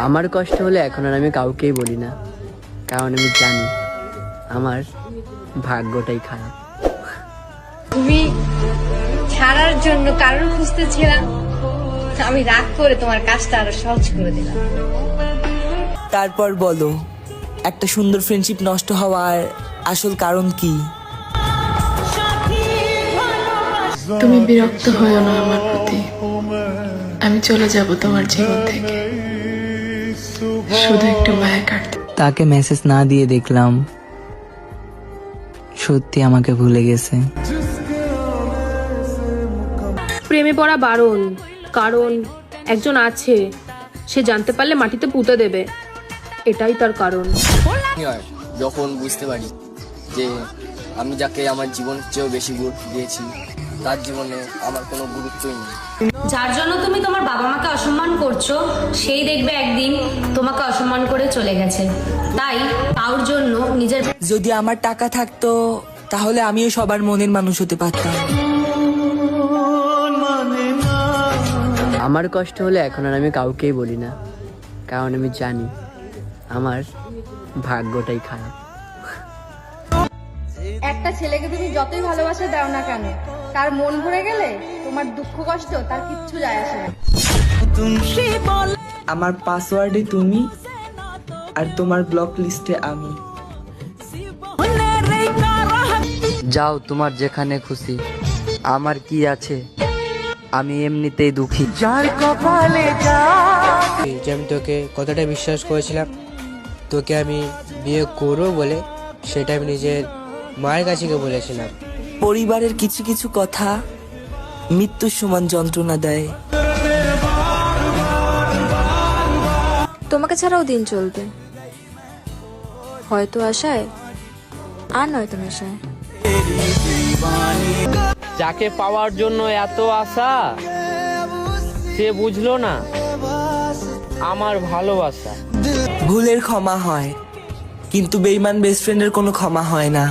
আমার কষ্ট হলে এখন আর আমি কাউকেই বলি না, কারণ আমি জানি আমার ভাগ্যটাই খারাপ। তুমি ছাড়ার জন্য কারণ খুঁজতেছিলাম, আমি রাগ করে তোমার কাজটা আরো সহজ করে দিলাম। তারপর বলো, একটা সুন্দর ফ্রেন্ডশিপ নষ্ট হওয়ার আসল কারণ কি? তুমি বিরক্ত হও না আমার প্রতি, আমি চলে যাব তোমার জীবন থেকে, শুধু একটু মায়া কাটতে। তাকে মেসেজ না দিয়ে দেখলাম সত্যি আমাকে ভুলে গেছে। প্রেমে পড়া বারণ, কারণ একজন আছে, সে জানতে পারলে মাটিতে পুঁতে দেবে, এটাই তার কারণ। যখন বুঝতে পারি যে আমি যাকে আমার জীবনের চেয়েও বেশি গুরুত্ব দিয়েছি তার জীবনে আমার কোনো গুরুত্বই নেই। যার জন্য তুমি তোমার বাবা মাকে অসম্মান করছো, সেই দেখবে একদিন তোমাকে অসম্মান করে চলে গেছে। তাই তার জন্য নিজের যদি আমার টাকা থাকতো তাহলে আমিও সবার মনের মানুষ হতে পারতাম। আমার কষ্ট হলে এখন আর আমি কাউকেই বলি না, কারণ আমি জানি আমার ভাগ্যটাই খারাপ। একটা ছেলেকে তুমি যতই ভালোবাসা দাও না কেন, তার মন ভরে গেলে তোমার দুঃখ কষ্ট তার কিচ্ছু যায় আসে না। আমার পাসওয়ার্ডে তুমি আর তোমার ব্লক লিস্টে আমি। যাও তোমার যেখানে খুশি, আমার কি আছে, আমি এমনিতেই দুঃখী। যার কপালে যে আমি তোকে কতটা বিশ্বাস করেছিলাম, তোকে আমি বিয়ে করবো বলে, সেটা আমি নিজের মায়ের কাছে গিয়ে বলেছিলাম। পরিবারের কিছু কিছু কথা মৃত্যুর সমান যন্ত্রণা দেয়। তোমাকে ছাড়াও দিন চলবে, হয়তো আশায় আর নয়তো নেশায়। যাকে পাওয়ার জন্য এত আশা, সে বুঝলো না আমার ভালোবাসা। ভুলের ক্ষমা হয়, কিন্তু বেইমান বেস্ট ফ্রেন্ডের কোনো ক্ষমা হয় না।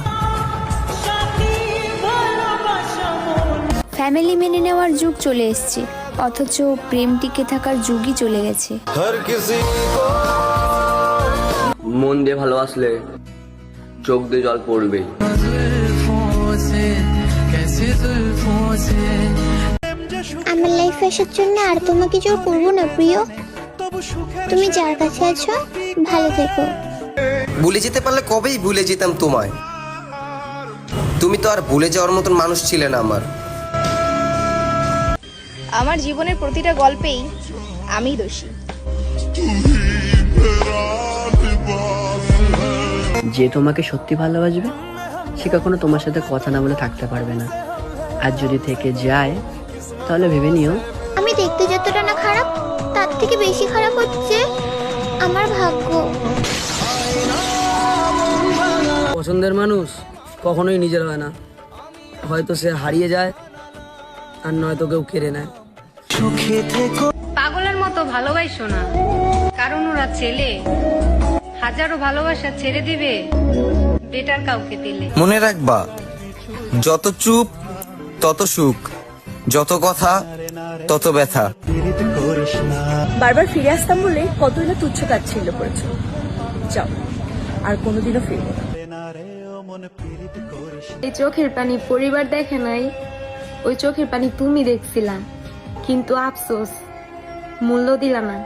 ফ্যামিলি মেনে নেওয়ার যুগ চলে এসেছে, অথচ প্রেম টিকে থাকার যুগই চলে গেছে। মন দিয়ে ভালোবাসলে চোখ দিয়ে জল পড়বে। আমার লাইফে আসার জন্য আর তোমাকে জোর করবো না প্রিয়, তুমি যার কাছে আছো ভালো থেকো। ভুলে যেতে পারলে কবেই ভুলে যেতাম তোমায়, তুমি তো আর ভুলে যাওয়ার মতন মানুষ ছিলে না আমার। আমার জীবনের প্রতিটা গল্পেই আমি দোষী। যে তোমাকে সত্যি ভালোবাসবে সে কখনো তোমার সাথে কথা না বলে থাকতে পারবে না, আর যদি থেকে যায় তাহলে ভেবে নিও আমি দেখতে যতটা না খারাপ, তার থেকে বেশি খারাপ হচ্ছে আমার ভাগ্য। পছন্দের মানুষ কখনোই নিজের হয় না, হয়তো সে হারিয়ে যায় আর নয়তো কেউ কেড়ে নেয়। পাগলের মতো ভালোবাসো না, কারণ ওরা ছেলে, হাজারো ভালোবাসা ছেড়ে দিবে বেটার কাউকে দিলে। মনে রাখবা, যত চুপ তত সুখ, যত কথা তত ব্যথা। বারবার ফিরে আসতাম বলে কতই না তুচ্ছ তাচ্ছিল্য করেছো, যাও আর কোনোদিনও ফিরবো না। এই চোখের পানি পরিবার দেখে নাই, ওই চোখের পানি তুমি দেখছিলা, কিন্তু আফসোস মূল্য দিলা না।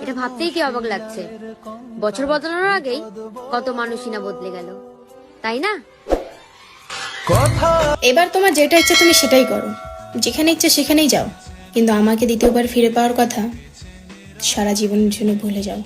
এটা ভাবতেই কি অবাক লাগছে, বছর বদলানোর আগেই কত মানুষই না বদলে গেল, তাই না? এবার তোমার যেটা ইচ্ছে তুমি সেটাই করো, যেখানে ইচ্ছে সেখানেই যাও, কিন্তু আমাকে দ্বিতীয়বার ফিরে পাওয়ার কথা সারা জীবনের জন্য ভুলে যাও।